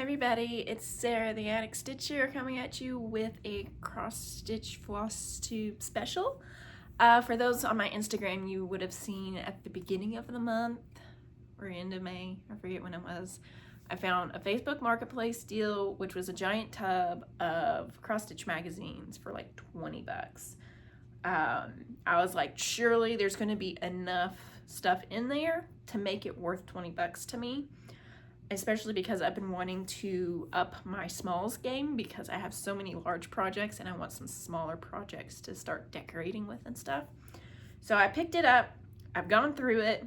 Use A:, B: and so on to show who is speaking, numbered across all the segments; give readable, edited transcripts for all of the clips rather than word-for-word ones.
A: everybody, it's Sarah the Attic Stitcher coming at you with a cross stitch floss tube special. For those on my Instagram, you would have seen at the beginning of the month or end of May, I forget when it was, I found a Facebook Marketplace deal, which was a giant tub of cross stitch magazines for like 20 bucks. I was like, surely there's going to be enough stuff in there to make it worth 20 bucks to me. Especially because I've been wanting to up my smalls game because I have so many large projects and I want some smaller projects to start decorating with and stuff. So I picked it up, I've gone through it,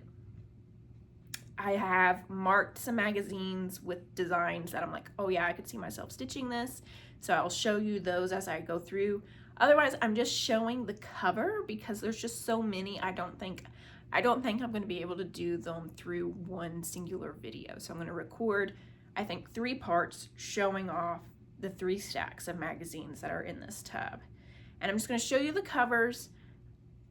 A: I have marked some magazines with designs that I'm like, oh yeah, I could see myself stitching this. So I'll show you those as I go through. Otherwise, I'm just showing the cover because there's just so many. I don't think I'm going to be able to do them through one singular video. So I'm going to record, I think, 3 parts showing off the 3 stacks of magazines that are in this tub. And I'm just going to show you the covers,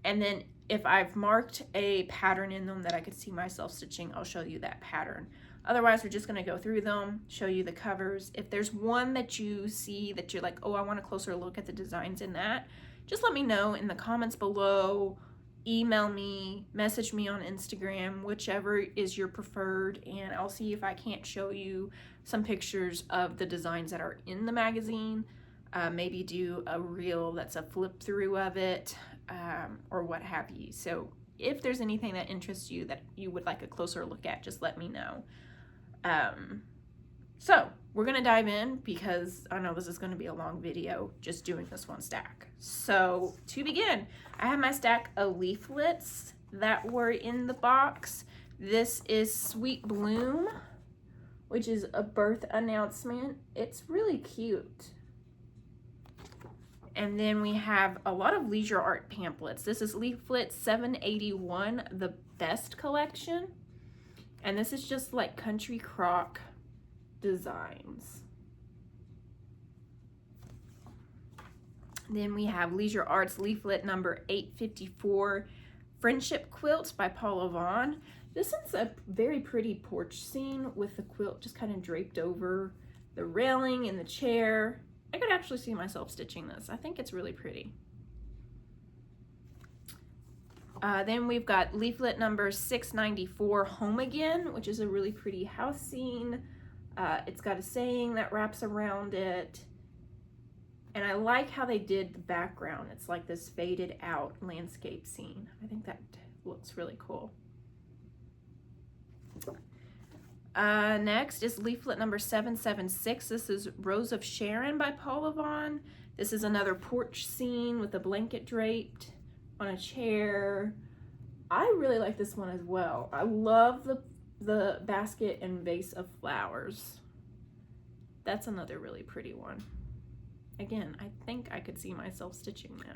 A: and then if I've marked a pattern in them that I could see myself stitching, I'll show you that pattern. Otherwise, we're just going to go through them, show you the covers. If there's one that you see that you're like, oh, I want a closer look at the designs in that, just let me know in the comments below. Email me, message me on Instagram, whichever is your preferred, and I'll see if I can't show you some pictures of the designs that are in the magazine. Maybe do a reel that's a flip through of it, or what have you. So if there's anything that interests you that you would like a closer look at, just let me know. So we're gonna dive in because I know this is gonna be a long video just doing this one stack. So to begin, I have my stack of leaflets that were in the box. This is Sweet Bloom, which is a birth announcement. It's really cute. And then we have a lot of leisure art pamphlets. This is leaflet 781, the best collection. And this is just like country crock designs. Then we have Leisure Arts leaflet number 854, Friendship Quilts by Paula Vaughn. This is a very pretty porch scene with the quilt just kind of draped over the railing and the chair. I could actually see myself stitching this. I think it's really pretty. Then we've got leaflet number 694, Home Again, which is a really pretty house scene. It's got a saying that wraps around it. And I like how they did the background. It's like this faded out landscape scene. I think that looks really cool. Next is leaflet number 776. This is Rose of Sharon by Paula Vaughn. This is another porch scene with a blanket draped on a chair. I really like this one as well. I love the basket and vase of flowers. That's another really pretty one. Again, I think I could see myself stitching that.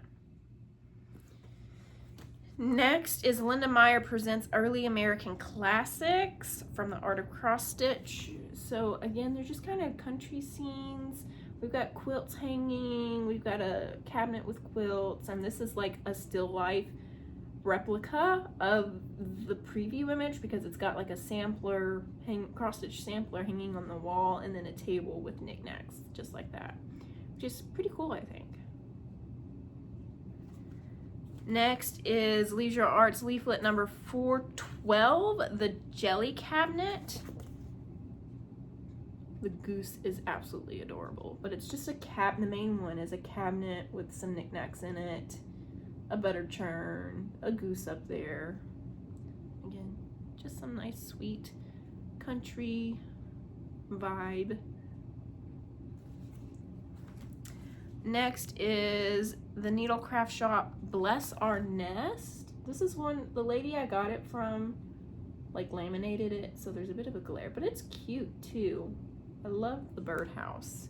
A: Next is Linda Meyer presents Early American Classics from the Art of Cross Stitch. So again, they're just kind of country scenes. We've got quilts hanging, we've got a cabinet with quilts, and this is like a still life replica of the preview image because it's got like a sampler, cross stitch sampler hanging on the wall, and then a table with knickknacks, just like that. Which is pretty cool, I think. Next is Leisure Arts leaflet number 412, the Jelly Cabinet. The goose is absolutely adorable, but it's just a the main one is a cabinet with some knickknacks in it, a butter churn, a goose up there. Again, just some nice sweet country vibe. Next is the Needlecraft Shop Bless Our Nest. This is one, the lady I got it from like laminated it, so there's a bit of a glare, but it's cute too. I love the birdhouse.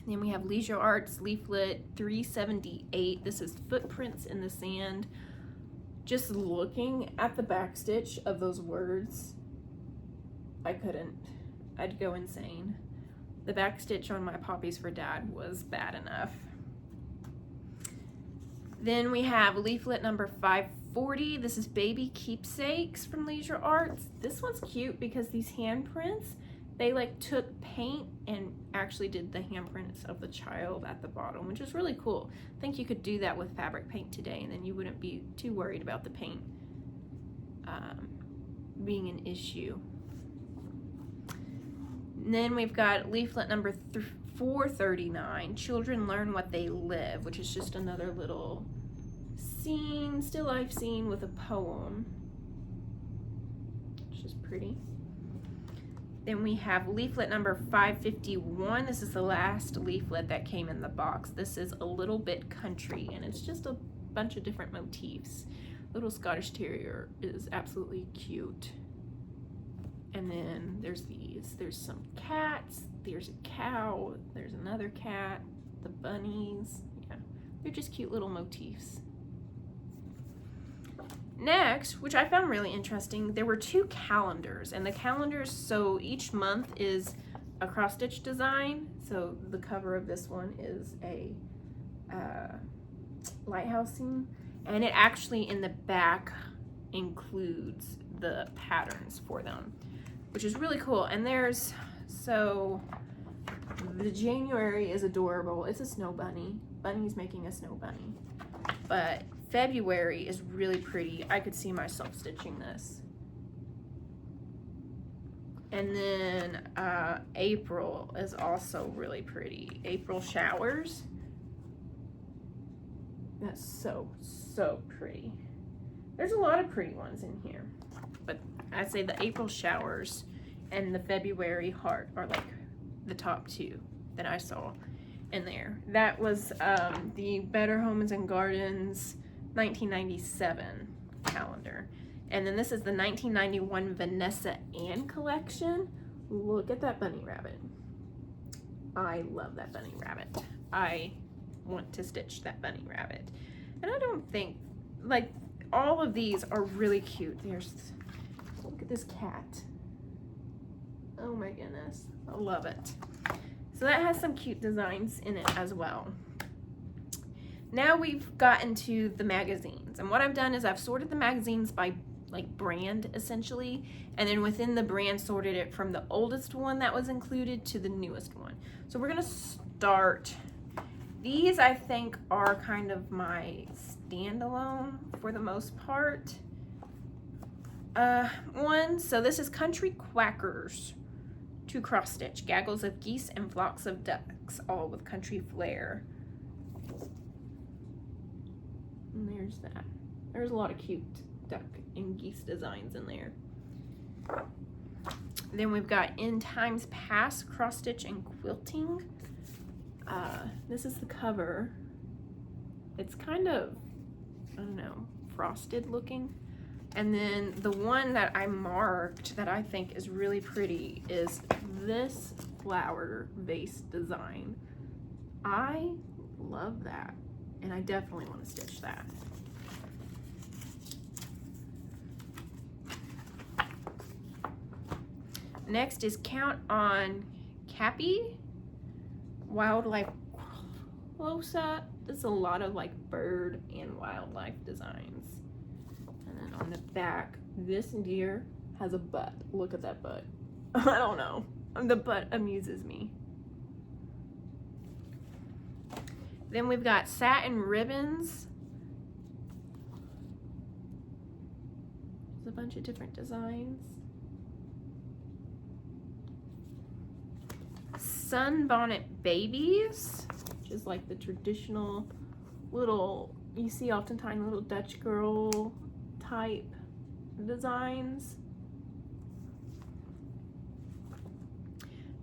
A: Then we have Leisure Arts leaflet 378. This is Footprints in the Sand. Just looking at the back stitch of those words, I'd go insane. The back stitch on my Poppies for Dad was bad enough. Then we have leaflet number 5 $40. This is Baby Keepsakes from Leisure Arts. This one's cute because these handprints, they like took paint and actually did the handprints of the child at the bottom, which is really cool. I think you could do that with fabric paint today, and then you wouldn't be too worried about the paint being an issue. And then we've got leaflet number 439, Children Learn What They Live, which is just another little scene, still life scene with a poem, which is pretty. Then we have leaflet number 551. This is the last leaflet that came in the box. This is A Little Bit Country, and it's just a bunch of different motifs. Little Scottish Terrier is absolutely cute. And then there's these. There's some cats. There's a cow. There's another cat. The bunnies. Yeah, they're just cute little motifs. Next, which I found really interesting, there were 2 calendars, and the calendars, so each month is a cross-stitch design. So the cover of this one is a lighthouse scene, and it actually in the back includes the patterns for them, which is really cool. And there's, so the January is adorable. It's a snow bunny. Bunny's making a snow bunny. But February is really pretty. I could see myself stitching this. And then April is also really pretty. April Showers. That's so pretty. There's a lot of pretty ones in here. But I'd say the April Showers and the February Heart are like the top 2 that I saw in there. That was the Better Homes and Gardens 1997 calendar. And then this is the 1991 Vanessa Ann collection. Look at that bunny rabbit. I love that bunny rabbit. I want to stitch that bunny rabbit. And I don't think, like, all of these are really cute. There's, look at this cat. Oh my goodness, I love it. So that has some cute designs in it as well. Now we've gotten to the magazines, and what I've done is I've sorted the magazines by like brand essentially, and then within the brand sorted it from the oldest one that was included to the newest one. So we're gonna start, these I think are kind of my standalone for the most part. One, so this is Country Quackers to cross stitch, gaggles of geese and flocks of ducks, all with country flair. And there's that. There's a lot of cute duck and geese designs in there. Then we've got In Times Past, cross stitch and quilting. This is the cover. It's kind of, I don't know, frosted looking. And then the one that I marked that I think is really pretty is this flower vase design. I love that, and I definitely want to stitch that. Next is Count on Cappy, Wildlife Close-Up. There's a lot of like bird and wildlife designs. And then on the back, this deer has a butt. Look at that butt. I don't know. The butt amuses me. Then we've got Satin Ribbons. There's a bunch of different designs. Sunbonnet Babies, which is like the traditional little, you see oftentimes little Dutch girl type designs.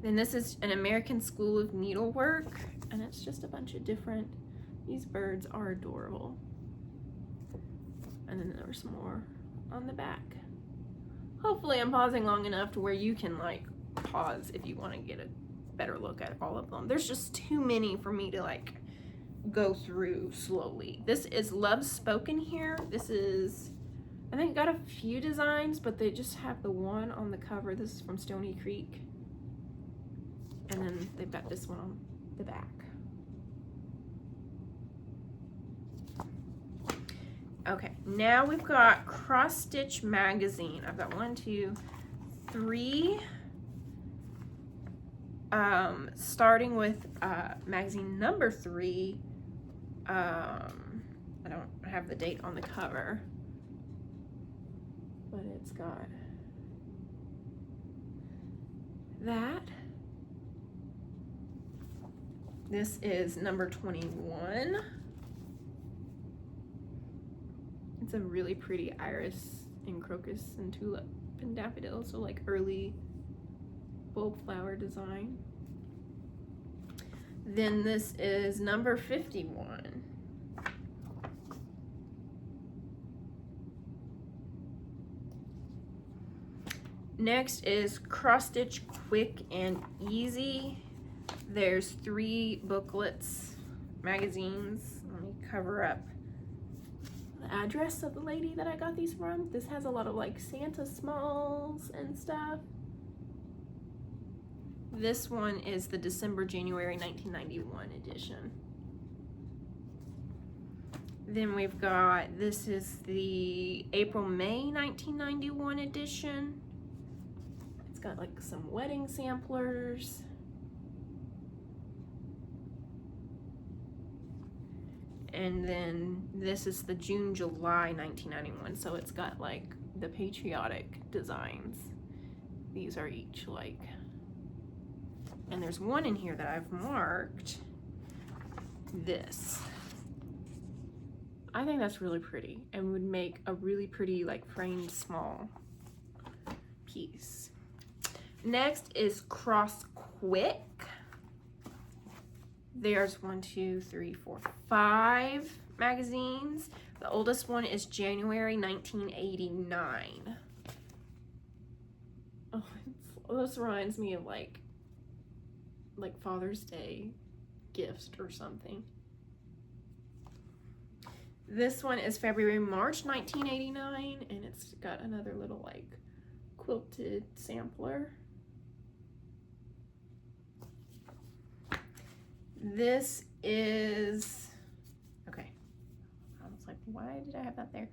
A: Then this is An American School of Needlework, and it's just a bunch of different, these birds are adorable. And then there's more on the back. Hopefully I'm pausing long enough to where you can like pause if you want to get a better look at all of them. There's just too many for me to like go through slowly. This is Love Spoken here. This is, I think, got a few designs, but they just have the one on the cover. This is from Stony Creek. And then they've got this one on the back. Okay, now we've got Cross Stitch Magazine. I've got 1, 2, 3. Starting with magazine number 3. I don't have the date on the cover, but it's got that. This is number 21. It's a really pretty iris and crocus and tulip and daffodil, so like early bulb flower design. Then this is number 51. Next is Cross Stitch Quick and Easy. There's 3 booklets, magazines. Let me cover up the address of the lady that I got these from. This has a lot of like Santa smalls and stuff. This one is the December-January 1991 edition. Then we've got, this is the April-May 1991 edition. It's got like some wedding samplers. And then this is the June-July 1991, so it's got like the patriotic designs. These are each like, and there's one in here that I've marked, this. I think that's really pretty and would make a really pretty like framed small piece. Next is Cross Quick. There's 1, 2, 3, 4, 5 magazines. The oldest one is January 1989. Oh, this reminds me of like Father's Day gifts or something. This one is February, March 1989, and it's got another little like quilted sampler. This is, okay, I was like, why did I have that there?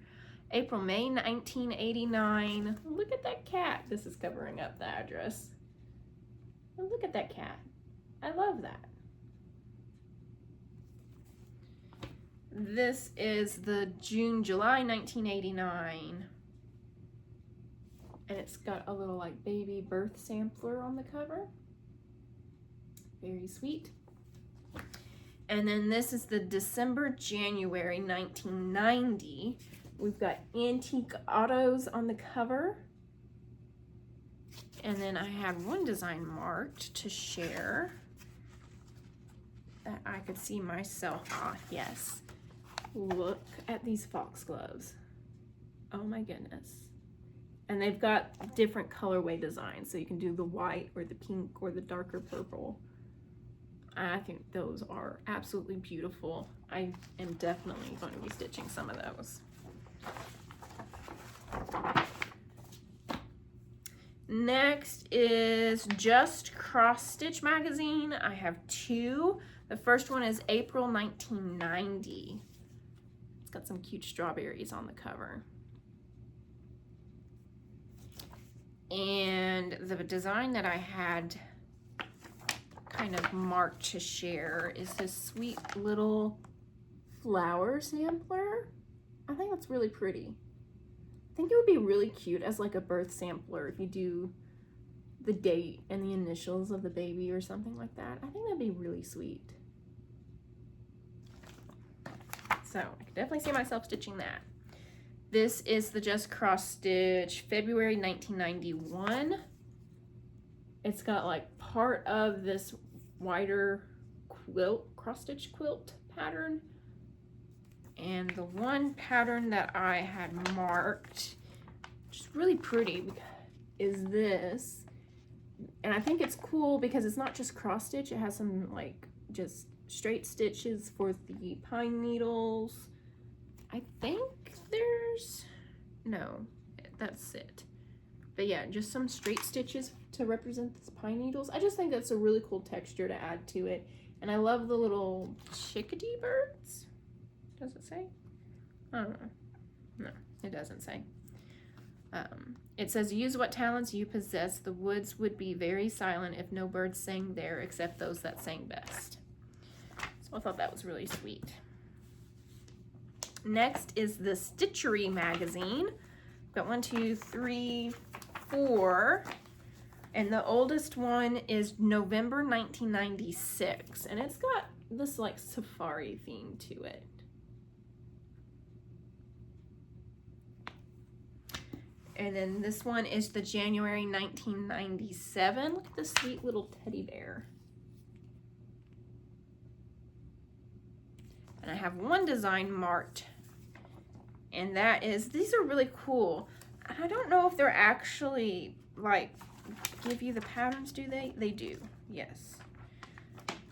A: April, May 1989. Look at that cat. This is covering up the address. And look at that cat. I love that. This is the June, July 1989. And it's got a little like baby birth sampler on the cover. Very sweet. And then this is the December, January 1990. We've got Antique Autos on the cover. And then I have one design marked to share that I could see myself. Ah, yes. Look at these foxgloves. Oh my goodness. And they've got different colorway designs, so you can do the white or the pink or the darker purple. I think those are absolutely beautiful. I am definitely going to be stitching some of those. Next is Just Cross Stitch Magazine. I have 2. The first one is April 1990. It's got some cute strawberries on the cover. And the design that I had kind of marked to share is this sweet little flower sampler. I think that's really pretty. I think it would be really cute as like a birth sampler if you do the date and the initials of the baby or something like that. I think that'd be really sweet. So I could definitely see myself stitching that. This is the Just Cross Stitch February 1991. It's got like part of this wider quilt, cross stitch quilt pattern. And the one pattern that I had marked, which is really pretty, is this. And I think it's cool because it's not just cross stitch, it has some like just straight stitches for the pine needles. I think there's, no, that's it. But yeah, just some straight stitches to represent these pine needles. I just think that's a really cool texture to add to it. And I love the little chickadee birds. Does it say? I don't know. No, it doesn't say. It says, use what talents you possess. The woods would be very silent if no birds sang there except those that sang best. So I thought that was really sweet. Next is the Stitchery magazine. Got 1, 2, 3, 4. And the oldest one is November 1996. And it's got this like safari theme to it. And then this one is the January 1997. Look at this sweet little teddy bear. And I have one design marked, and that is, these are really cool. I don't know if they're actually like give you the patterns, do they? They do, yes.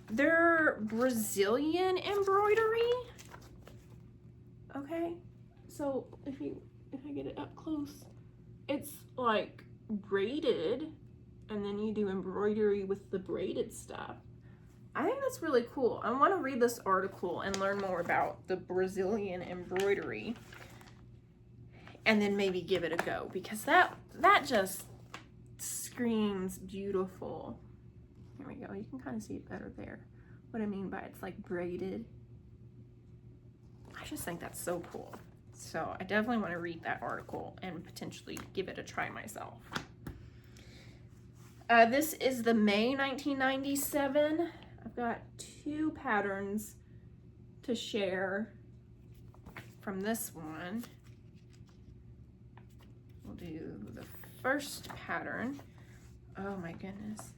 A: They're Brazilian embroidery. Okay, so if I get it up close, it's like braided, and then you do embroidery with the braided stuff. I think that's really cool. I want to read this article and learn more about the Brazilian embroidery, and then maybe give it a go, because that just screams beautiful. Here we go. You can kind of see it better there. What I mean by it's like braided. I just think that's so cool. So I definitely want to read that article and potentially give it a try myself. This is the May 1997. I've got 2 patterns to share from this one. We'll do the first pattern. Oh my goodness.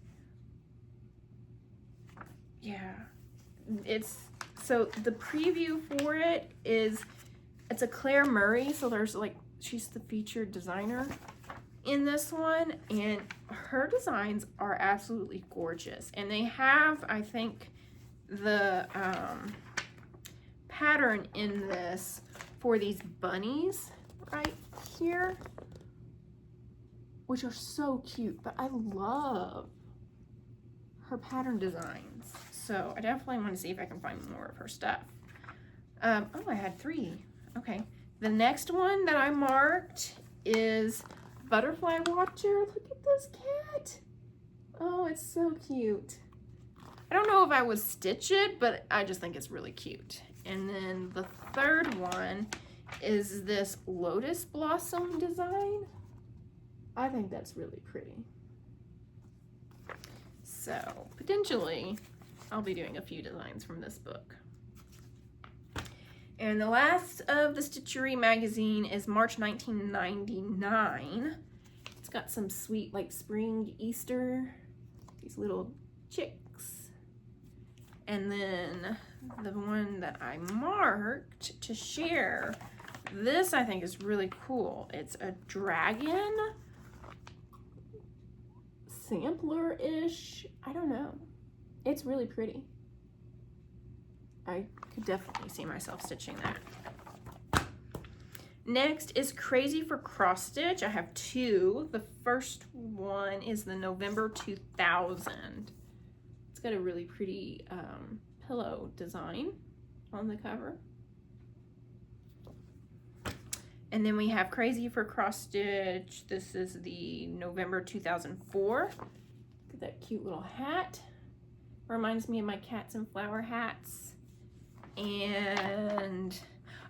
A: Yeah, so the preview for it is, it's a Claire Murray, so there's like, she's the featured designer in this one, and her designs are absolutely gorgeous. And they have, I think, the pattern in this for these bunnies right here, which are so cute, but I love her pattern designs. So I definitely want to see if I can find more of her stuff. Oh, I had 3. Okay. The next one that I marked is Butterfly Watcher. Look at this cat. Oh, it's so cute. I don't know if I would stitch it, but I just think it's really cute. And then the third one is this Lotus Blossom design. I think that's really pretty. So potentially I'll be doing a few designs from this book. And the last of the Stitchery magazine is March 1999. It's got some sweet like spring Easter, these little chicks. And then the one that I marked to share, this I think is really cool. It's a dragon sampler-ish. I don't know. It's really pretty. I could definitely see myself stitching that. Next is Crazy for Cross Stitch. I have 2. The first one is the November 2000. It's got a really pretty pillow design on the cover. And then we have Crazy for Cross Stitch. This is the November 2004. Look at that cute little hat. Reminds me of my cats and flower hats. And,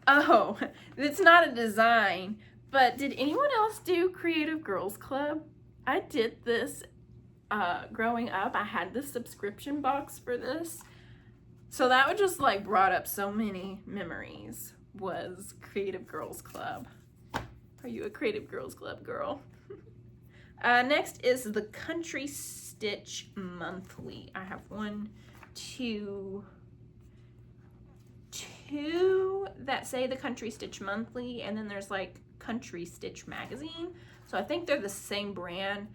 A: oh, it's not a design, but did anyone else do Creative Girls Club? I did this growing up. I had this subscription box for this. So that would just like brought up so many memories, was Creative Girls Club. Are you a Creative Girls Club girl? Next is the Country Stitch Monthly. I have 1, 2 that say the Country Stitch Monthly, and then there's like Country Stitch Magazine. So I think they're the same brand,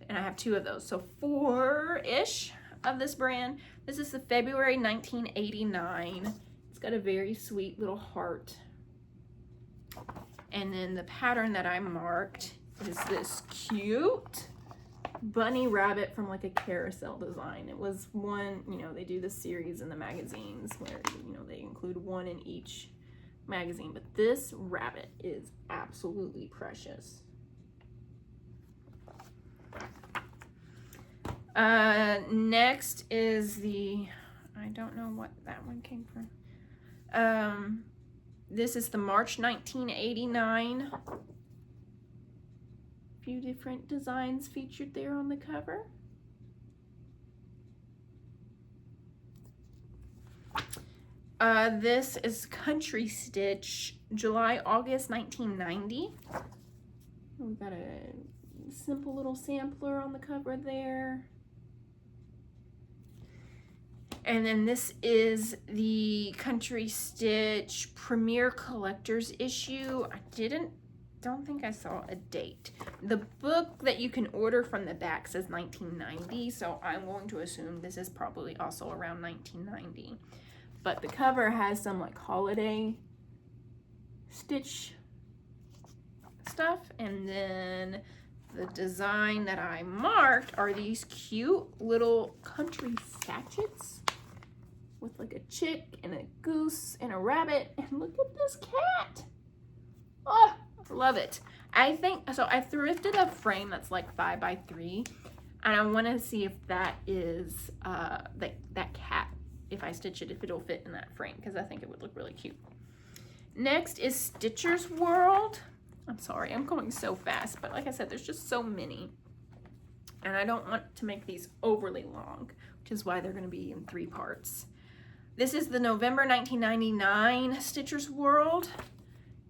A: and I have 2 of those. So 4-ish of this brand. This is the February 1989. It's got a very sweet little heart. And then the pattern that I marked is this cute bunny rabbit from like a carousel design. It was one, you know, they do this series in the magazines where, you know, they include one in each magazine, but this rabbit is absolutely precious. Next is the, I don't know what that one came from. This is the March 1989. Few different designs featured there on the cover. This is Country Stitch, July, August 1990. We've got a simple little sampler on the cover there. And then this is the Country Stitch Premier Collector's Issue. Don't think I saw a date. The book that you can order from the back says 1990, so I'm going to assume this is probably also around 1990. But the cover has some like holiday stitch stuff, and then the design that I marked are these cute little country sachets with like a chick and a goose and a rabbit, and look at this cat. Oh, love it. I think so. I thrifted a frame that's like 5x3, and I want to see if that is that cat, if I stitch it, if it'll fit in that frame, because I think it would look really cute. Next is Stitcher's World. I'm sorry, I'm going so fast, but like I said, there's just so many, and I don't want to make these overly long, which is why they're going to be in 3 parts. This is the November 1999 Stitcher's World.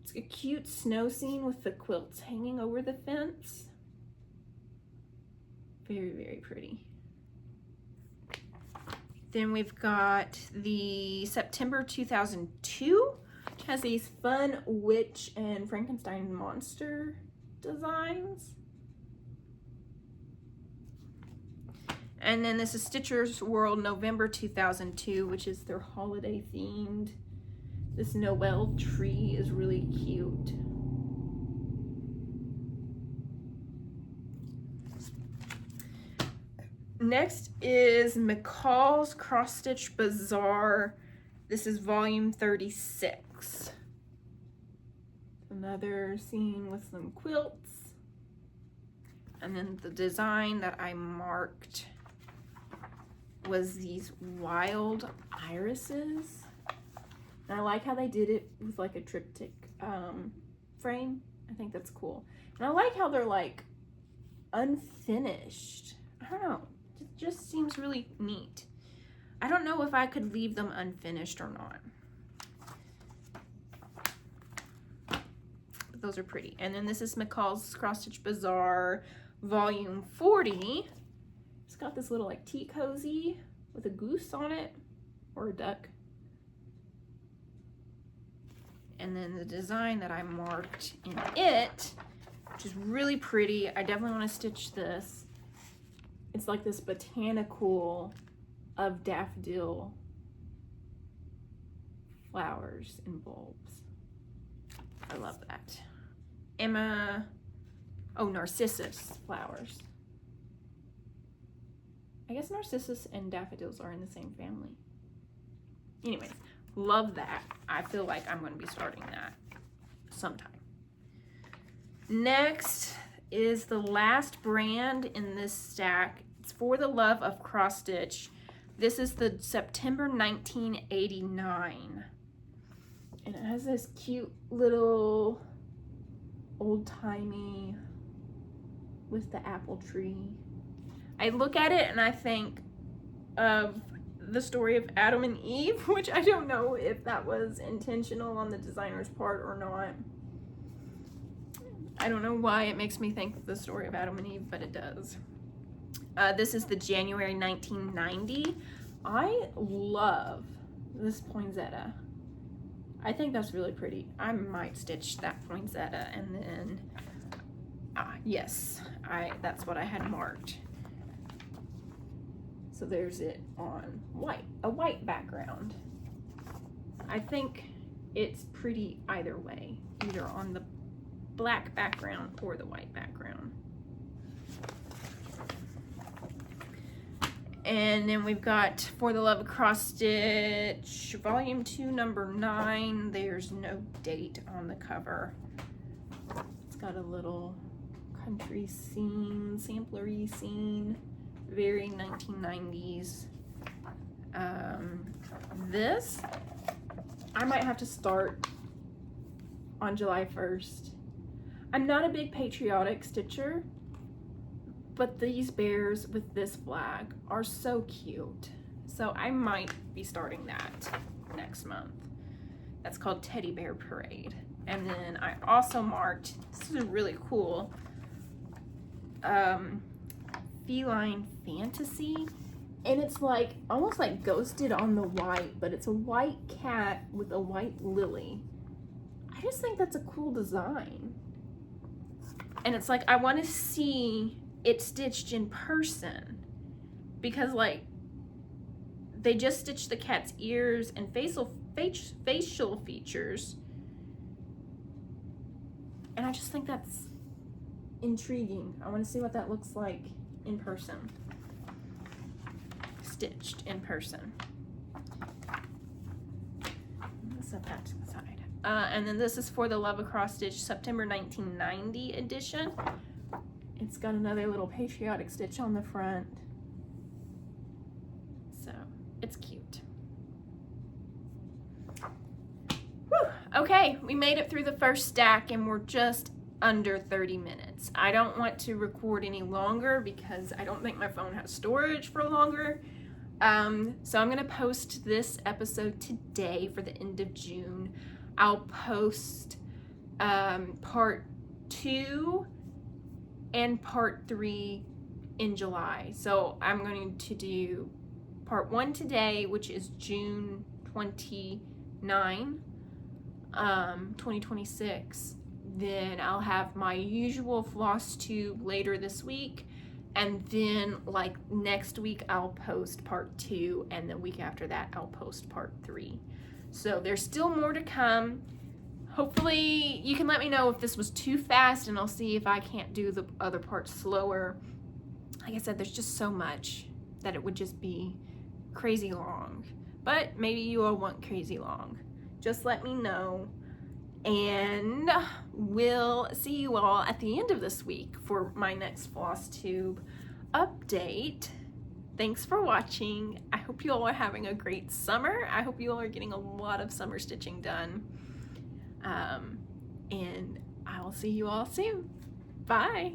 A: It's a cute snow scene with the quilts hanging over the fence. Very, very pretty. Then we've got the September 2002, which has these fun witch and Frankenstein monster designs. And then this is Stitcher's World November 2002, which is their holiday themed. This Noel tree is really cute. Next is McCall's Cross Stitch Bazaar. This is volume 36. Another scene with some quilts. And then the design that I marked was these wild irises. And I like how they did it with like a triptych frame. I think that's cool. And I like how they're like unfinished. I don't know. It just seems really neat. I don't know if I could leave them unfinished or not. But those are pretty. And then this is McCall's Cross Stitch Bazaar volume 40. It's got this little like tea cozy with a goose on it, or a duck. And then the design that I marked in it, which is really pretty. I definitely want to stitch this. It's like this botanical of daffodil flowers and bulbs. I love that. Narcissus flowers. I guess narcissus and daffodils are in the same family. Anyways, love that. I feel like I'm going to be starting that sometime. Next is the last brand in this stack. It's For the Love of Cross Stitch. This is the September 1989. And it has this cute little old-timey with the apple tree. I look at it and I think of the story of Adam and Eve, which I don't know if that was intentional on the designer's part or not. I don't know why it makes me think of the story of Adam and Eve, but it does. This is the January 1990. I love this poinsettia. I think that's really pretty. I might stitch that poinsettia, and then yes, that's what I had marked. So there's it on a white background. I think it's pretty either way, either on the black background or the white background. And then we've got For the Love of Cross Stitch, Volume 2, Number 9. There's no date on the cover. It's got a little country scene, samplery scene, very 1990s. This, I might have to start on July 1st. I'm not a big patriotic stitcher, but these bears with this flag are so cute. So I might be starting that next month. That's called Teddy Bear Parade. And then I also marked, this is really cool, Feline Fantasy. And it's like, almost like ghosted on the white, but it's a white cat with a white lily. I just think that's a cool design. And it's like, I want to see it stitched in person, because like they just stitched the cat's ears and facial features, and I just think that's intriguing. I want to see what that looks like in person, stitched in person. Let's set that to the side. And then this is For the Love of Cross Stitch, September 1990 edition. It's got another little patriotic stitch on the front. So, it's cute. Whew. Okay, we made it through the first stack and we're just under 30 minutes. I don't want to record any longer because I don't think my phone has storage for longer. So I'm gonna post this episode today for the end of June. I'll post part 2 and part 3 in July. So I'm going to do part 1 today, which is June 29, 2026. Then I'll have my usual floss tube later this week. And then like next week I'll post part 2, and the week after that I'll post part 3. So there's still more to come. Hopefully you can let me know if this was too fast, and I'll see if I can't do the other parts slower. Like I said, there's just so much that it would just be crazy long. But maybe you all want crazy long. Just let me know. And we'll see you all at the end of this week for my next floss tube update. Thanks for watching. I hope you all are having a great summer. I hope you all are getting a lot of summer stitching done. And I will see you all soon. Bye.